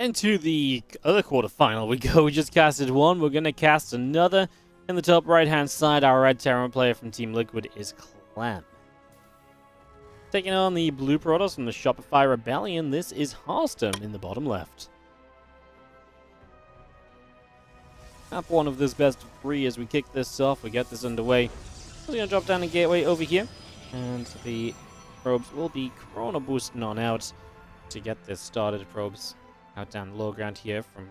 Into the other quarterfinal we go. We just casted one. We're going to cast another. In the top right-hand side, our red Terran player from Team Liquid is Clem. Taking on the blue Protoss from the Shopify Rebellion, this is Harstem in the bottom left. Map one of this best of 3 as we kick this off. We get this underway. We're going to drop down the gateway over here. And the probes will be chrono boosting on out to get this started. Probes out down the low ground here from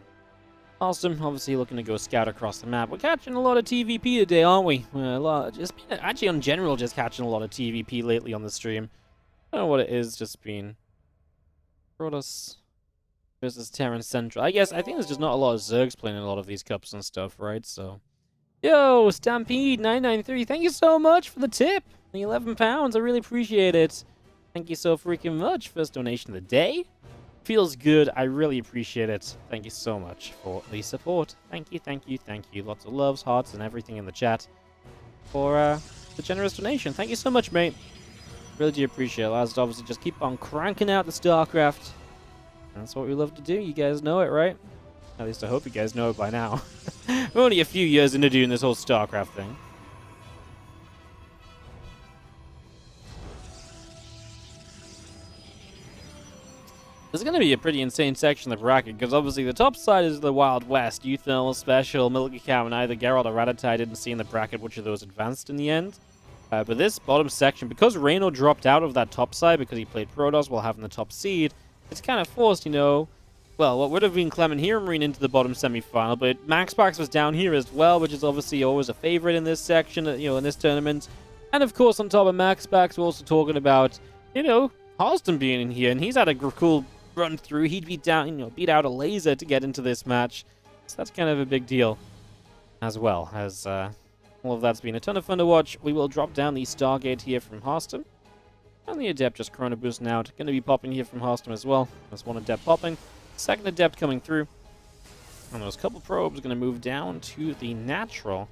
Harstem, obviously looking to go scout across the map. We're catching a lot of TVP today, aren't we? Actually, in general, just catching a lot of TVP lately on the stream. I don't know what it is, just been Protoss versus Terran Central. I think there's just not a lot of Zergs playing in a lot of these cups and stuff, right? So, yo, Stampede993, thank you so much for the tip. The £11, I really appreciate it. Thank you so freaking much. First donation of the day. Feels good. I really appreciate it. Thank you so much for the support. Thank you, thank you, thank you. Lots of loves, hearts, and everything in the chat for the generous donation. Thank you so much, mate. Really do appreciate it. Allows us to obviously just keep on cranking out the StarCraft. That's what we love to do. You guys know it, right? At least I hope you guys know it by now. We're only a few years into doing this whole StarCraft thing. This is going to be a pretty insane section of the bracket, because obviously the top side is the Wild West. Youth Thermal, Special, Milky Cow, and either Geralt or Rattata. Didn't see in the bracket which of those advanced in the end. But this bottom section, because Reno dropped out of that top side because he played Protoss while having the top seed, it's kind of forced, you know, well, what would have been Clem and Marine into the bottom semi-final, but MaxPax was down here as well, which is obviously always a favorite in this section, you know, in this tournament. And of course, on top of MaxPax, we're also talking about, you know, Harstem being in here, and he's had a cool run through. He'd beat out a laser to get into this match, so that's kind of a big deal as well. As all of that's been a ton of fun to watch. We will drop down the Stargate here from Harstem, and the Adept just chrono boosting out. Going to be popping here from Harstem as well. There's one Adept popping, second Adept coming through, and those couple probes are going to move down to the Natural.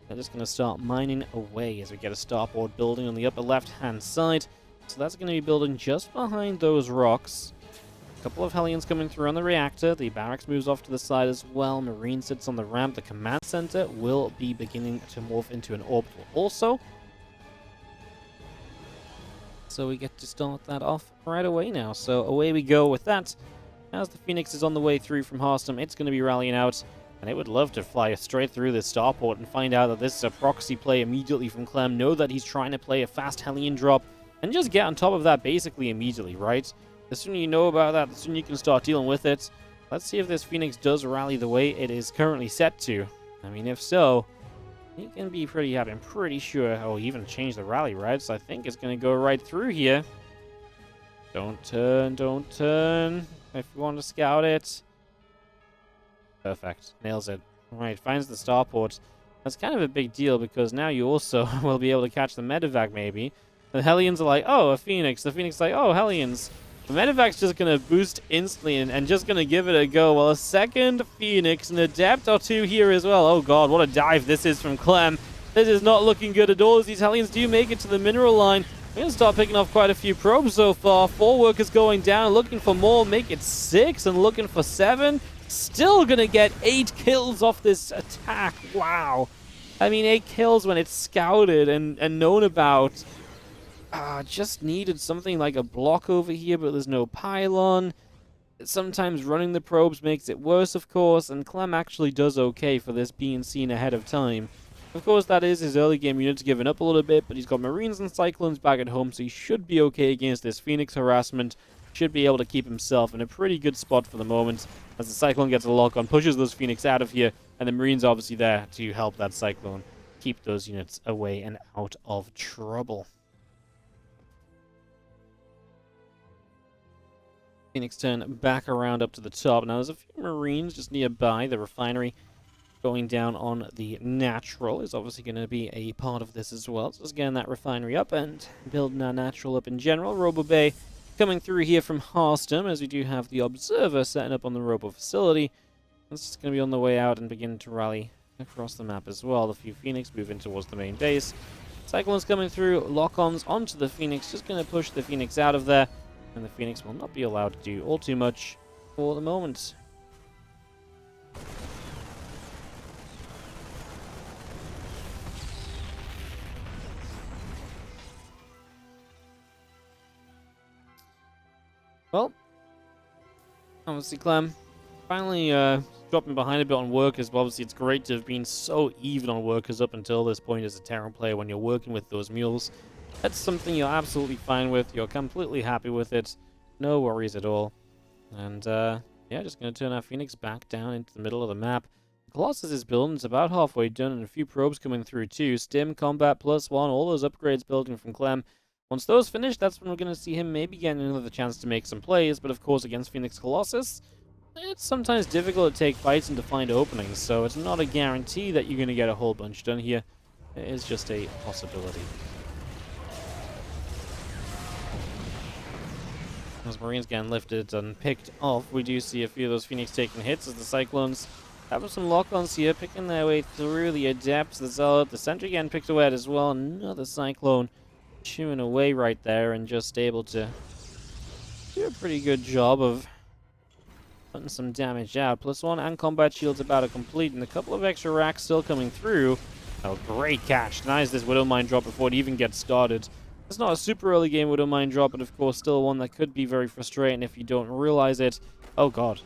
They're just going to start mining away as we get a starport building on the upper left-hand side. So that's going to be building just behind those rocks. A couple of Hellions coming through on the reactor. The barracks moves off to the side as well. Marine sits on the ramp. The command center will be beginning to morph into an orbital also. So we get to start that off right away now. So away we go with that. As the Phoenix is on the way through from Harstem, it's going to be rallying out. And it would love to fly straight through this starport and find out that this is a proxy play immediately from Clem. Know that he's trying to play a fast Hellion drop and just get on top of that basically immediately, right? The sooner you know about that, the sooner you can start dealing with it. Let's see if this Phoenix does rally the way it is currently set to. I mean, if so, he can be pretty happy. I'm pretty sure. Oh, he even changed the rally, right? So I think it's going to go right through here. Don't turn, don't turn. If you want to scout it. Perfect. Nails it. Right, finds the starport. That's kind of a big deal because now you also will be able to catch the medevac maybe. The Hellions are like, oh, a Phoenix. The Phoenix is like, oh, Hellions. The medevac's just going to boost instantly and just going to give it a go. Well, a second Phoenix, an Adept or two here as well. Oh god, what a dive this is from Clem. This is not looking good at all as these Hellions do make it to the mineral line. We're going to start picking off quite a few probes so far. 4 workers going down, looking for more, make it 6 and looking for 7. Still going to get 8 kills off this attack. Wow. I mean, 8 kills when it's scouted and known about. Just needed something like a block over here, but there's no pylon. Sometimes running the probes makes it worse, of course, and Clem actually does okay for this being seen ahead of time. Of course, that is his early game units giving up a little bit, but he's got Marines and Cyclones back at home, so he should be okay against this Phoenix harassment. Should be able to keep himself in a pretty good spot for the moment, as the Cyclone gets a lock on, pushes those Phoenix out of here, and the Marines are obviously there to help that Cyclone keep those units away and out of trouble. Phoenix turn back around up to the top. Now there's a few Marines just nearby. The refinery going down on the Natural is obviously going to be a part of this as well. So let's get that refinery up and building our Natural up in general. Robo Bay coming through here from Harstem, as we do have the Observer setting up on the Robo facility. This is going to be on the way out and begin to rally across the map as well. The few Phoenix moving towards the main base. Cyclones coming through, lock-ons onto the Phoenix, just going to push the Phoenix out of there. And the Phoenix will not be allowed to do all too much. for the moment. Well, obviously Clem finally dropping behind a bit on workers, but obviously it's great to have been so even on workers up until this point as a Terran player when you're working with those mules. That's something you're absolutely fine with. You're completely happy with it. No worries at all. And yeah, just going to turn our Phoenix back down into the middle of the map. Colossus is building. It's about halfway done, and a few probes coming through too. Stim, Combat, +1, all those upgrades building from Clem. Once those finish, that's when we're going to see him maybe getting another chance to make some plays. But of course, against Phoenix Colossus, it's sometimes difficult to take fights and to find openings. So it's not a guarantee that you're going to get a whole bunch done here. It is just a possibility. As Marines getting lifted and picked off, we do see a few of those Phoenix taking hits as the Cyclones having some lock-ons here, picking their way through the Adepts, the Zealot, the Sentry getting picked away as well. Another Cyclone chewing away right there and just able to do a pretty good job of putting some damage out. +1 and combat shields about to complete, and a couple of extra racks still coming through. Oh, great catch. Denies this Widowmine drop before it even gets started. It's not a super early game Widowmine drop, but of course still one that could be very frustrating if you don't realize it. Oh god.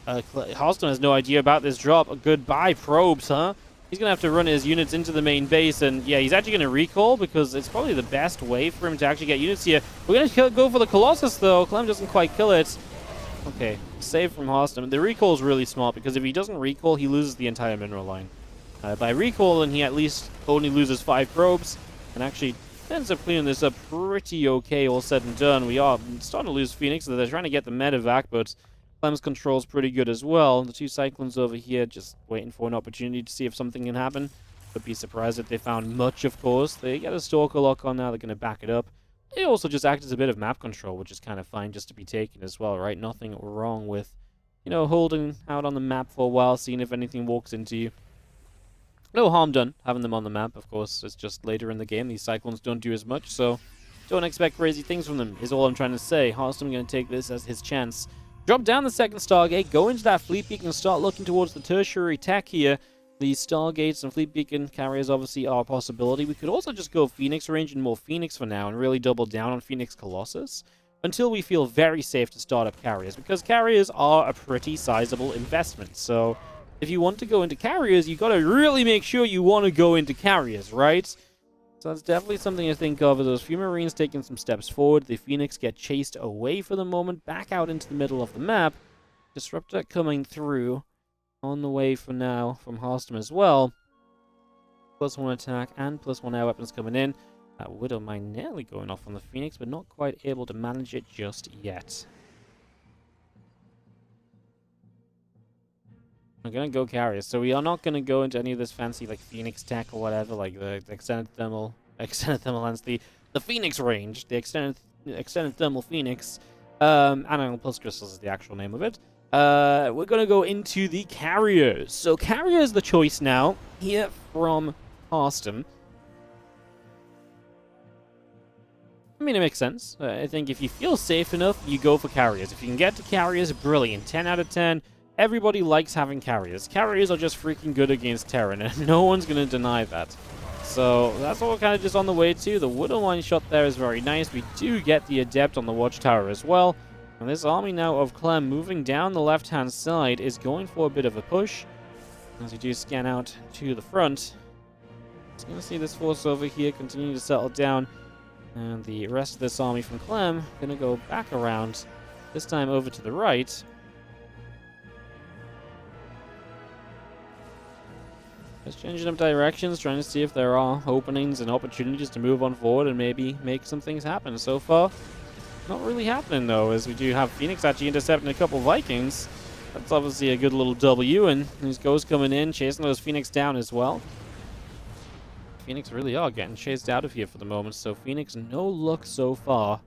Harstem has no idea about this drop. Goodbye probes, huh? He's going to have to run his units into the main base, and yeah, he's actually going to recall because it's probably the best way for him to actually get units here. We're going to go for the Colossus, though. Clem doesn't quite kill it. Okay, save from Harstem. The recall is really smart because if he doesn't recall, he loses the entire mineral line. By recall, then he at least only loses 5 probes, and actually ends up cleaning this up pretty okay, all said and done. We are starting to lose Phoenix, so they're trying to get the medevac, but Clem's control's pretty good as well. The two Cyclones over here just waiting for an opportunity to see if something can happen. Would be surprised if they found much, of course. They get a Stalker lock on now, they're going to back it up. They also just act as a bit of map control, which is kind of fine just to be taken as well, right? Nothing wrong with, you know, holding out on the map for a while, seeing if anything walks into you. No harm done having them on the map, of course. It's just later in the game. These Cyclones don't do as much, so don't expect crazy things from them, is all I'm trying to say. Harstem going to take this as his chance. Drop down the second Stargate, go into that Fleet Beacon and start looking towards the tertiary tech here. The Stargates and Fleet Beacon carriers obviously are a possibility. We could also just go Phoenix range and more Phoenix for now and really double down on Phoenix Colossus until we feel very safe to start up carriers, because carriers are a pretty sizable investment. So if you want to go into carriers, you got to really make sure you want to go into carriers, right? So that's definitely something to think of. Those few Marines taking some steps forward. The Phoenix get chased away for the moment, back out into the middle of the map. Disruptor coming through on the way for now from Harstem as well. +1 attack and +1 air weapons coming in. That Widowmine nearly going off on the Phoenix, but not quite able to manage it just yet. We're going to go carriers, so we are not going to go into any of this fancy like Phoenix tech or whatever, like the extended thermal lens, the Phoenix range, the extended thermal Phoenix, Anion Plus Crystals is the actual name of it. We're going to go into the carriers. So carrier is the choice now here from Harstem. I mean, it makes sense. I think if you feel safe enough, you go for carriers. If you can get to carriers, brilliant. 10 out of 10. Everybody likes having carriers. Carriers are just freaking good against Terran, and no one's going to deny that. So that's what we're kind of just on the way to. The Widowmine shot there is very nice. We do get the Adept on the Watchtower as well. And this army now of Clem moving down the left-hand side is going for a bit of a push. As we do scan out to the front. Just going to see this force over here continue to settle down. And the rest of this army from Clem going to go back around, this time over to the right. Just changing up directions, trying to see if there are openings and opportunities to move on forward and maybe make some things happen. So far, not really happening though, as we do have Phoenix actually intercepting a couple Vikings. That's obviously a good little W, and these ghosts coming in, chasing those Phoenix down as well. Phoenix really are getting chased out of here for the moment, so Phoenix no luck so far.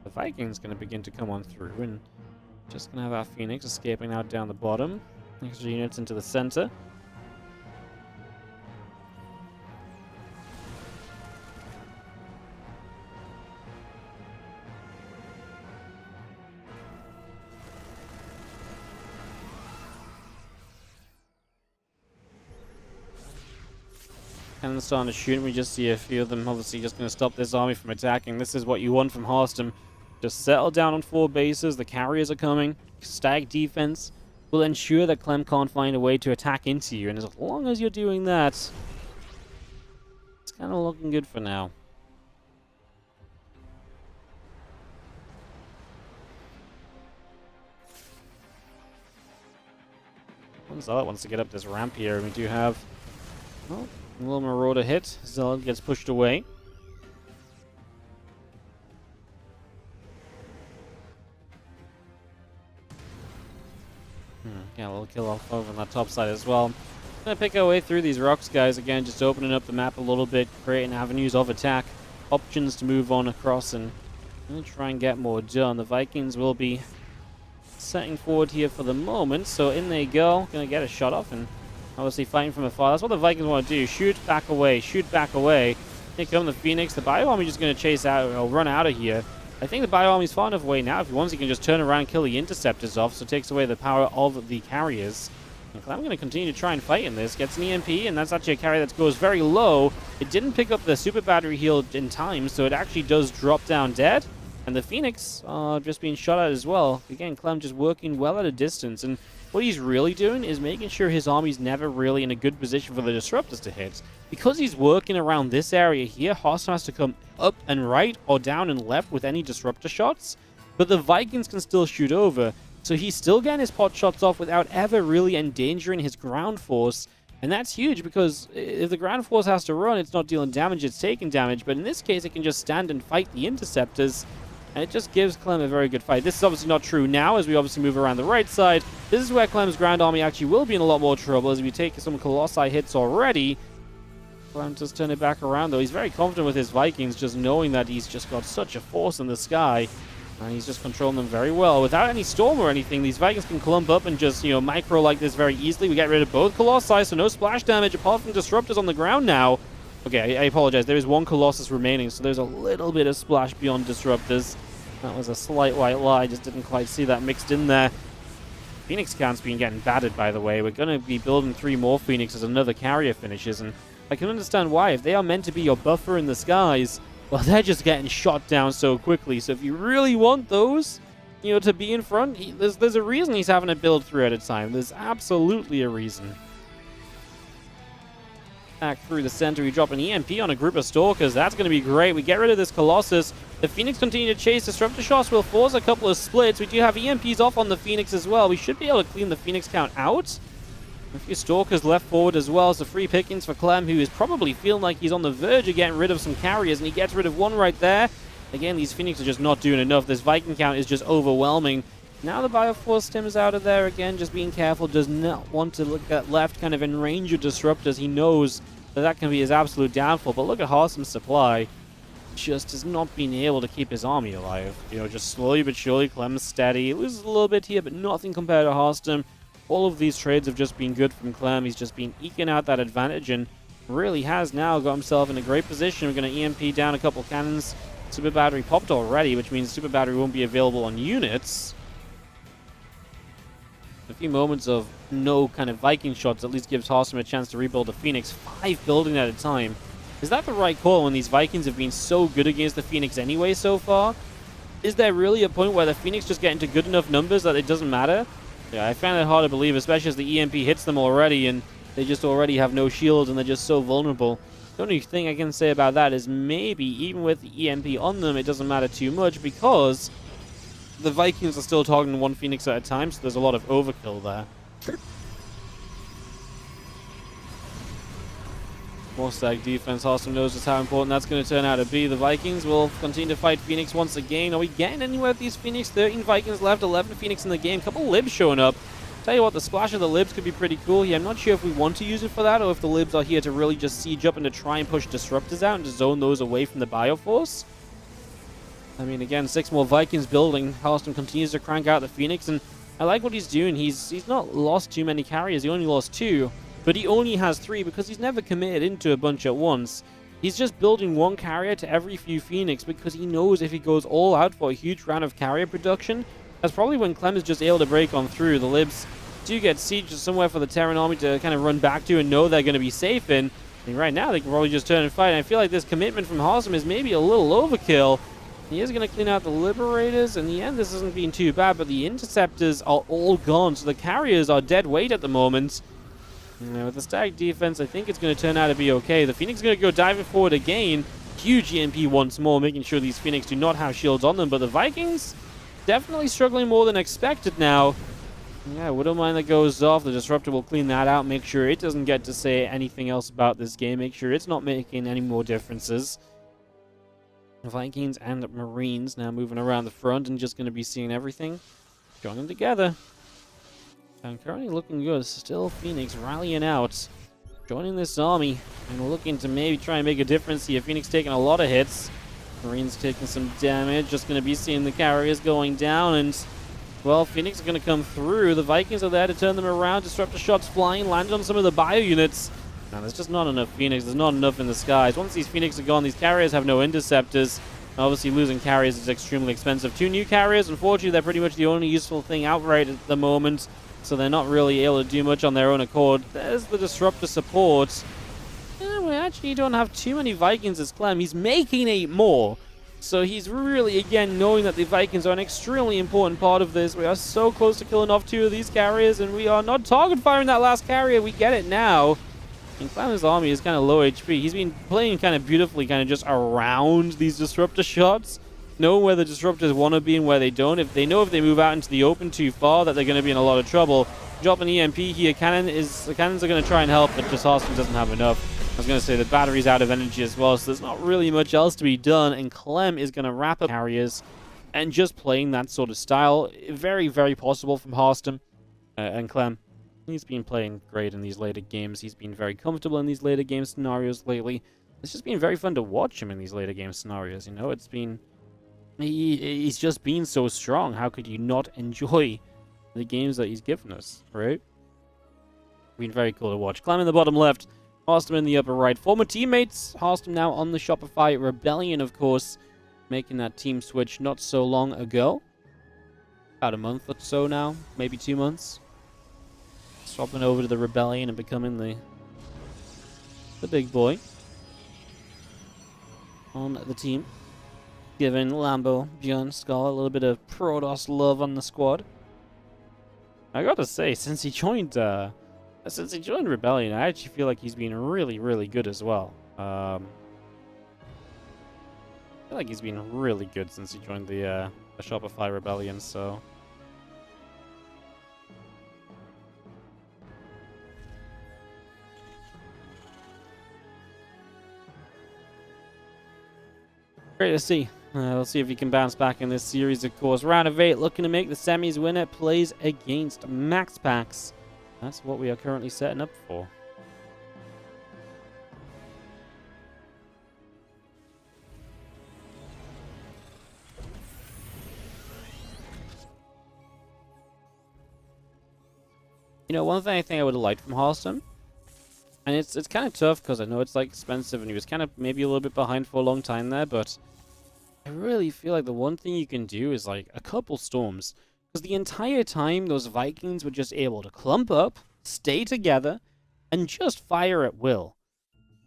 The Vikings going to begin to come on through, and just going to have our Phoenix escaping out down the bottom. Extra units into the center. Cannons starting to shoot. We just see a few of them obviously just going to stop this army from attacking. This is what you want from Harstem. Just settle down on 4 bases. The carriers are coming. Stag defense will ensure that Clem can't find a way to attack into you. And as long as you're doing that, it's kind of looking good for now. Zealot wants to get up this ramp here. We do have, well, a little Marauder hit. Zealot gets pushed away. Yeah, a little kill off over on that top side as well. Gonna pick our way through these rocks, guys. Again, just opening up the map a little bit, creating avenues of attack, options to move on across, and try and get more done. The Vikings will be setting forward here for the moment, so in they go. Gonna get a shot off and obviously fighting from afar. That's what the Vikings want to do. Shoot back away, shoot back away. Here come the Phoenix. The Bio Army just gonna chase out or run out of here. I think the Bio Army's far enough away now. If he wants, he can just turn around and kill the Interceptors off, so it takes away the power of the carriers. And Clem going to continue to try and fight in this. Gets an EMP, and that's actually a carrier that goes very low. It didn't pick up the super battery heal in time, so it actually does drop down dead. And the Phoenix just being shot at as well. Again, Clem just working well at a distance. And what he's really doing is making sure his army's never really in a good position for the Disruptors to hit. Because he's working around this area here, Harstem has to come up and right or down and left with any Disruptor shots. But the Vikings can still shoot over. So he's still getting his pot shots off without ever really endangering his ground force. And that's huge because if the ground force has to run, it's not dealing damage, it's taking damage. But in this case, it can just stand and fight the Interceptors. And it just gives Clem a very good fight. This is obviously not true now as we obviously move around the right side. This is where Clem's Grand Army actually will be in a lot more trouble as we take some Colossi hits already. Clem just turn it back around though. He's very confident with his Vikings, just knowing that he's just got such a force in the sky. And he's just controlling them very well. Without any storm or anything, these Vikings can clump up and just, micro like this very easily. We get rid of both Colossi, so no splash damage apart from Disruptors on the ground now. Okay, I apologize. There is one Colossus remaining, so there's a little bit of splash beyond Disruptors. That was a slight white lie. Just didn't quite see that mixed in there. Phoenix count's been getting battered, by the way. We're going to be building 3 more Phoenixes, another carrier finishes, and I can understand why. If they are meant to be your buffer in the skies, well, they're just getting shot down so quickly. So if you really want those, to be in front, there's a reason he's having to build 3 at a time. There's absolutely a reason. Back through the center, we drop an EMP on a group of Stalkers. That's going to be great. We get rid of this Colossus. The Phoenix continue to chase. Disruptor shots will force a couple of splits. We do have EMPs off on the Phoenix as well. We should be able to clean the Phoenix count out. A few Stalkers left forward as well. So free pickings for Clem, who is probably feeling like he's on the verge of getting rid of some carriers, and he gets rid of one right there. Again, these Phoenix are just not doing enough. This Viking count is just overwhelming. Now the Bioforce Tim's out of there again, just being careful. Does not want to look at left, kind of in range of Disruptors. He knows that can be his absolute downfall. But look at Harstem's supply. Just has not been able to keep his army alive. Just slowly but surely, Clem's steady. He loses a little bit here, but nothing compared to Harstem. All of these trades have just been good from Clem. He's just been eking out that advantage and really has now got himself in a great position. We're going to EMP down a couple cannons. Super Battery popped already, which means Super Battery won't be available on units. A few moments of no kind of Viking shots at least gives Harstem a chance to rebuild the Phoenix. 5 building at a time. Is that the right call when these Vikings have been so good against the Phoenix anyway so far? Is there really a point where the Phoenix just get into good enough numbers that it doesn't matter? Yeah, I find it hard to believe, especially as the EMP hits them already and they just already have no shields and they're just so vulnerable. The only thing I can say about that is maybe even with the EMP on them, it doesn't matter too much because the Vikings are still targeting one Phoenix at a time, so there's a lot of overkill there. More stag defense. Harstem knows just how important that's going to turn out to be. The Vikings will continue to fight Phoenix once again. Are we getting anywhere with these Phoenix? 13 Vikings left, 11 Phoenix in the game. Couple Libs showing up. Tell you what, the splash of the Libs could be pretty cool here. I'm not sure if we want to use it for that or if the Libs are here to really just siege up and to try and push Disruptors out and to zone those away from the Bioforce. I mean, again, 6 more Vikings building. Harstem continues to crank out the Phoenix, and I like what he's doing. He's not lost too many carriers. He only lost 2. But he only has 3 because he's never committed into a bunch at once. He's just building 1 carrier to every few Phoenix because he knows if he goes all out for a huge round of carrier production, that's probably when Clem is just able to break on through. The Libs do get sieged somewhere for the Terran army to kind of run back to and know they're going to be safe in. Right now, they can probably just turn and fight. And I feel like this commitment from Harstem is maybe a little overkill. He is going to clean out the Liberators. In the end, this isn't being too bad, but the Interceptors are all gone, so the Carriers are dead weight at the moment. With the static defense, I think it's going to turn out to be okay. The Phoenix is going to go diving forward again. Huge EMP once more, making sure these Phoenix do not have shields on them, but the Vikings definitely struggling more than expected now. Yeah, Widow Mine that goes off. The Disruptor will clean that out, make sure it doesn't get to say anything else about this game, make sure it's not making any more differences. Vikings and Marines now moving around the front and just going to be seeing everything. Joining together. And currently looking good. Still Phoenix rallying out. Joining this army and looking to maybe try and make a difference here. Phoenix taking a lot of hits. Marines taking some damage. Just going to be seeing the Carriers going down, and well, Phoenix is going to come through. The Vikings are there to turn them around. Disruptor shots flying, land on some of the bio units. Now, there's just not enough Phoenix. There's not enough in the skies. Once these Phoenix are gone, these Carriers have no interceptors. Obviously, losing Carriers is extremely expensive. 2 new Carriers. Unfortunately, they're pretty much the only useful thing outright at the moment, so they're not really able to do much on their own accord. There's the Disruptor support. We actually don't have too many Vikings as Clem. He's making 8 more. So he's really, again, knowing that the Vikings are an extremely important part of this. We are so close to killing off 2 of these Carriers, and we are not target firing that last Carrier. We get it now. And Clem's army is kind of low HP. He's been playing kind of beautifully, kind of just around these Disruptor shots, knowing where the Disruptors want to be and where they don't. If they know if they move out into the open too far, that they're going to be in a lot of trouble. Drop an EMP here. The cannons are going to try and help, but just Harstem doesn't have enough. I was going to say the battery's out of energy as well, so there's not really much else to be done, and Clem is going to wrap up Carriers and just playing that sort of style. Very, very possible from Harstem and Clem. He's been playing great in these later games. He's been very comfortable in these later game scenarios lately. It's just been very fun to watch him in these later game scenarios, you know? It's been... He's just been so strong. How could you not enjoy the games that he's given us, right? Been very cool to watch. Clem in the bottom left. Harstem in the upper right. Former teammates. Harstem now on the Shopify Rebellion, of course, making that team switch not so long ago. About a month or so now. Maybe 2 months. Swapping over to the Rebellion and becoming the big boy on the team. Giving Lambo, Bjorn, Skull a little bit of Protoss love on the squad. I gotta say, since he joined Rebellion, I actually feel like he's been really, really good as well. I feel like he's been really good since he joined the Shopify Rebellion, so... Great to see. We'll see if he can bounce back in this series, of course. Round of 8, looking to make the semis. Winner plays against Max Packs. That's what we are currently setting up for. You know, one thing I think I would have liked from Harstem, and it's kind of tough because I know it's like expensive and he was kind of maybe a little bit behind for a long time there, but I really feel like the one thing you can do is like a couple storms. Because the entire time those Vikings were just able to clump up, stay together, and just fire at will.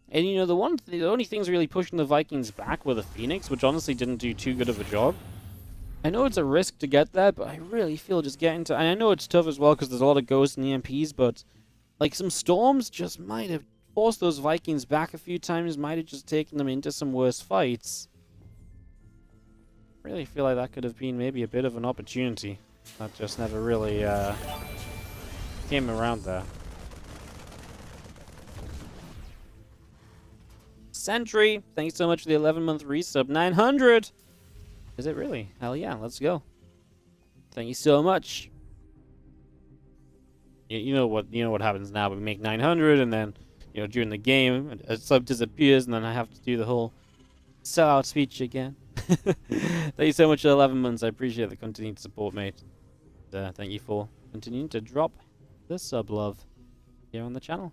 And you know, the only things really pushing the Vikings back were the Phoenix, which honestly didn't do too good of a job. I know it's a risk to get there, but I really feel just getting to... And I know it's tough as well because there's a lot of ghosts and EMPs, but like some storms just might have forced those Vikings back a few times, might have just taken them into some worse fights. Really feel like that could have been maybe a bit of an opportunity. That just never really came around there. Sentry, thanks so much for the 11-month resub. 900! Is it really? Hell yeah, let's go. Thank you so much. You know what happens now. We make 900 and then, you know, during the game, a sub disappears and then I have to do the whole sellout speech again. Thank you so much for 11 months. I appreciate the continued support, mate. Thank you for continuing to drop the sub love here on the channel.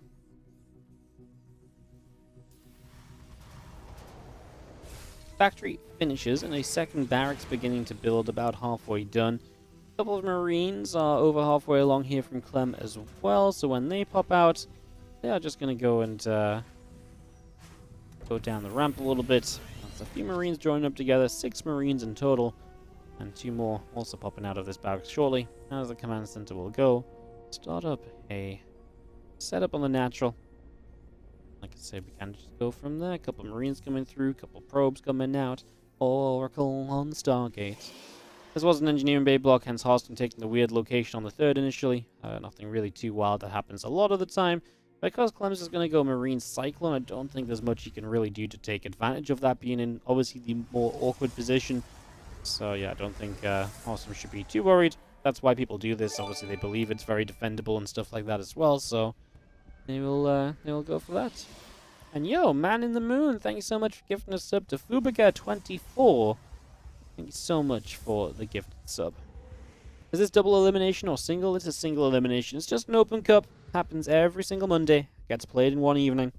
Factory finishes and a second barracks beginning to build, about halfway done. A couple of Marines are over halfway along here from Clem as well, so when they pop out, they are just going to go and go down the ramp a little bit. That's a few Marines joining up together, 6 Marines in total, and 2 more also popping out of this barracks shortly. As the command center will go, start up a setup on the natural. Like I said, we can just go from there. A couple of Marines coming through, a couple of probes coming out. Oracle on Stargate. This was an engineering bay block, hence Harstem taking the weird location on the 3rd initially. Nothing really too wild that happens a lot of the time. Because Clem's is going to go Marine Cyclone, I don't think there's much you can really do to take advantage of that being in obviously the more awkward position. So yeah, I don't think Harstem should be too worried. That's why people do this. Obviously, they believe it's very defendable and stuff like that as well. So they will go for that. And yo, Man in the Moon, thank you so much for gifting a sub to Fubica24. Thank you so much for the gifted sub. Is this double elimination or single? It's a single elimination. It's just an open cup. Happens every single Monday. Gets played in one evening.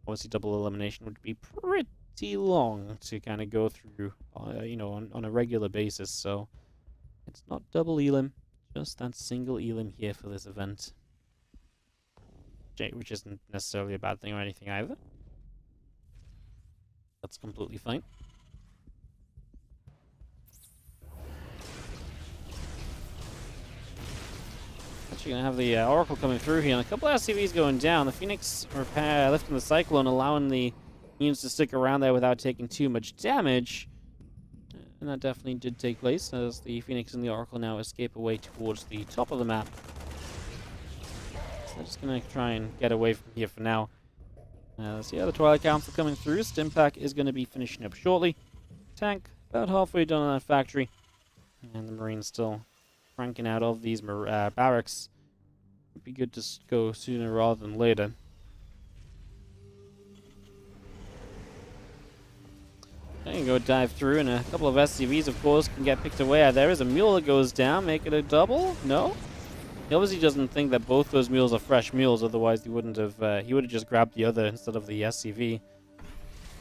Obviously, double elimination would be pretty long to kind of go through, you know, on a regular basis. So it's not double elim, just that single elim here for this event. Which isn't necessarily a bad thing or anything either. That's completely fine. Actually going to have the Oracle coming through here, and a couple of SCVs going down. The Phoenix lifting the Cyclone, allowing the units to stick around there without taking too much damage. And that definitely did take place, as the Phoenix and the Oracle now escape away towards the top of the map. So they're just going to try and get away from here for now. So yeah, the Twilight Council coming through. Stimpack is going to be finishing up shortly. Tank about halfway done on that factory. And the Marines still cranking out of these barracks. Would be good to go sooner rather than later. There you go, dive through, and a couple of SCVs, of course, can get picked away. There is a mule that goes down. Make it a double? No? He obviously doesn't think that both those mules are fresh mules, otherwise he wouldn't have, he would have just grabbed the other instead of the SCV.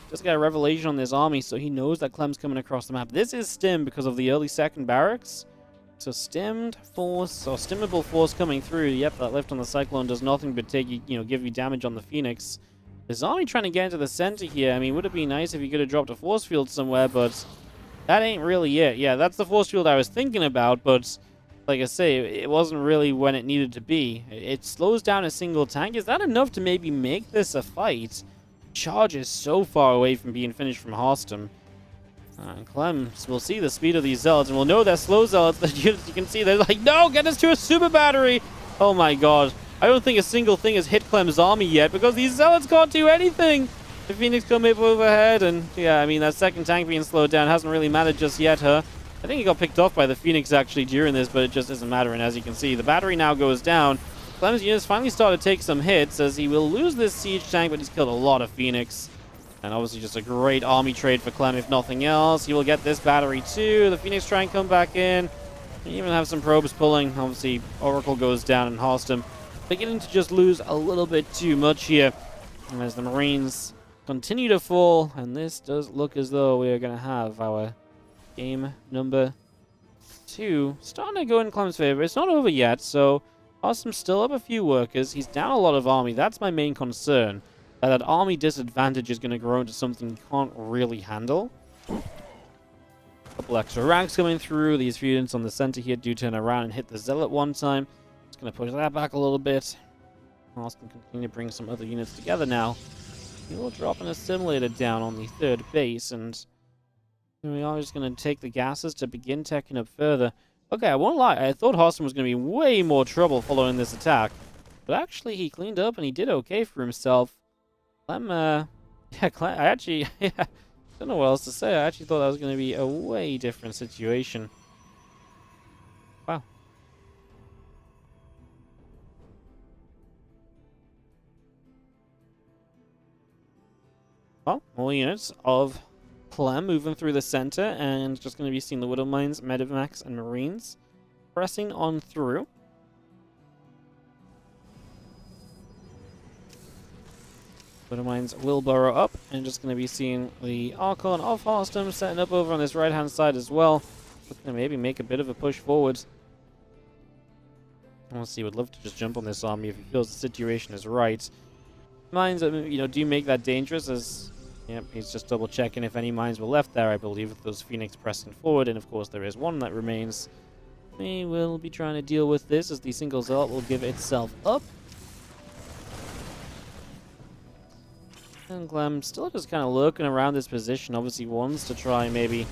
Just got a revelation on this army, so he knows that Clem's coming across the map. This is stim because of the early second barracks. So stimmed force, or stimmable force coming through. Yep, that lift on the Cyclone does nothing but take you, give you damage on the Phoenix. This army trying to get into the center here. I mean, would it be nice if you could have dropped a force field somewhere, but that ain't really it. Yeah, that's the force field I was thinking about, but like I say, it wasn't really when it needed to be. It slows down a single tank. Is that enough to maybe make this a fight? Charge is so far away from being finished from Harstem. And Clem will see the speed of these Zealots, and we'll know they're slow Zealots. That you can see, they're like, no, get us to a super battery! Oh my god. I don't think a single thing has hit Clem's army yet, because these Zealots can't do anything! The Phoenix come up overhead, and yeah, I mean, that second tank being slowed down hasn't really mattered just yet, huh? I think he got picked off by the Phoenix actually during this, but it just doesn't matter. And as you can see, the battery now goes down. Clem's units finally start to take some hits, as he will lose this siege tank, but he's killed a lot of Phoenix. And obviously just a great army trade for Clem, if nothing else. He will get this battery too. The Phoenix try and come back in. They even have some probes pulling. Obviously, Oracle goes down and Harstem beginning to just lose a little bit too much here. And as the Marines continue to fall, and this does look as though we are going to have our game number 2 starting to go in Clem's favor. It's not over yet, so Harstem's still up a few workers. He's down a lot of army. That's my main concern. That army disadvantage is going to grow into something you can't really handle. A couple extra ranks coming through. These few units on the center here do turn around and hit the Zealot one time. Just going to push that back a little bit. Harstem can continue to bring some other units together now. He will drop an assimilator down on the 3rd base, and we are just going to take the gases to begin teching up further. Okay, I won't lie. I thought Harstem was going to be way more trouble following this attack. But actually, he cleaned up and he did okay for himself. Clem, Clem, I actually, don't know what else to say. I actually thought that was going to be a way different situation. Wow. Well, more units of Clem moving through the center, and just going to be seeing the Widow Mines, Medivacs, and Marines pressing on through. Widow Mines will burrow up, and just going to be seeing the Archon of Harstem setting up over on this right-hand side as well. Looking to maybe make a bit of a push forward. Honestly, would love to just jump on this army if he feels the situation is right. Mines, do make that dangerous, as Yep, he's just double checking if any mines were left there. I believe with those Phoenix pressing forward, and of course there is one that remains. We will be trying to deal with this as the single zealot will give itself up. And Clem still just kind of lurking around this position. Obviously wants to try maybe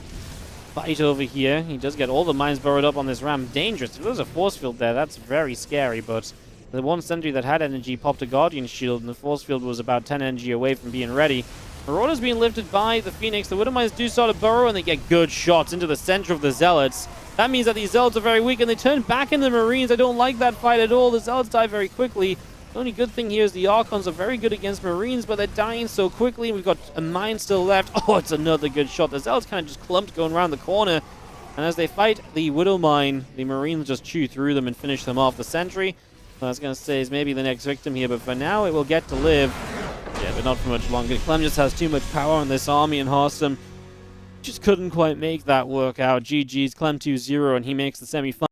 fight over here. He does get all the mines burrowed up on this ramp. Dangerous. If there's a force field there, that's very scary, but the one sentry that had energy popped a Guardian shield, and the force field was about 10 energy away from being ready. Marauder's being lifted by the Phoenix. The Widow Mines do start to burrow, and they get good shots into the center of the Zealots. That means that these Zealots are very weak, and they turn back into the Marines. I don't like that fight at all. The Zealots die very quickly. The only good thing here is the Archons are very good against Marines, but they're dying so quickly. We've got a mine still left. Oh, it's another good shot. The Zealots kind of just clumped going around the corner. And as they fight the Widow Mine, the Marines just chew through them and finish them off. The Sentry, I was going to say, is maybe the next victim here, but for now it will get to live. Yeah, but not for much longer. Clem just has too much power on this army, and Harstem just couldn't quite make that work out. GG's, Clem 2-0, and he makes the semi-final.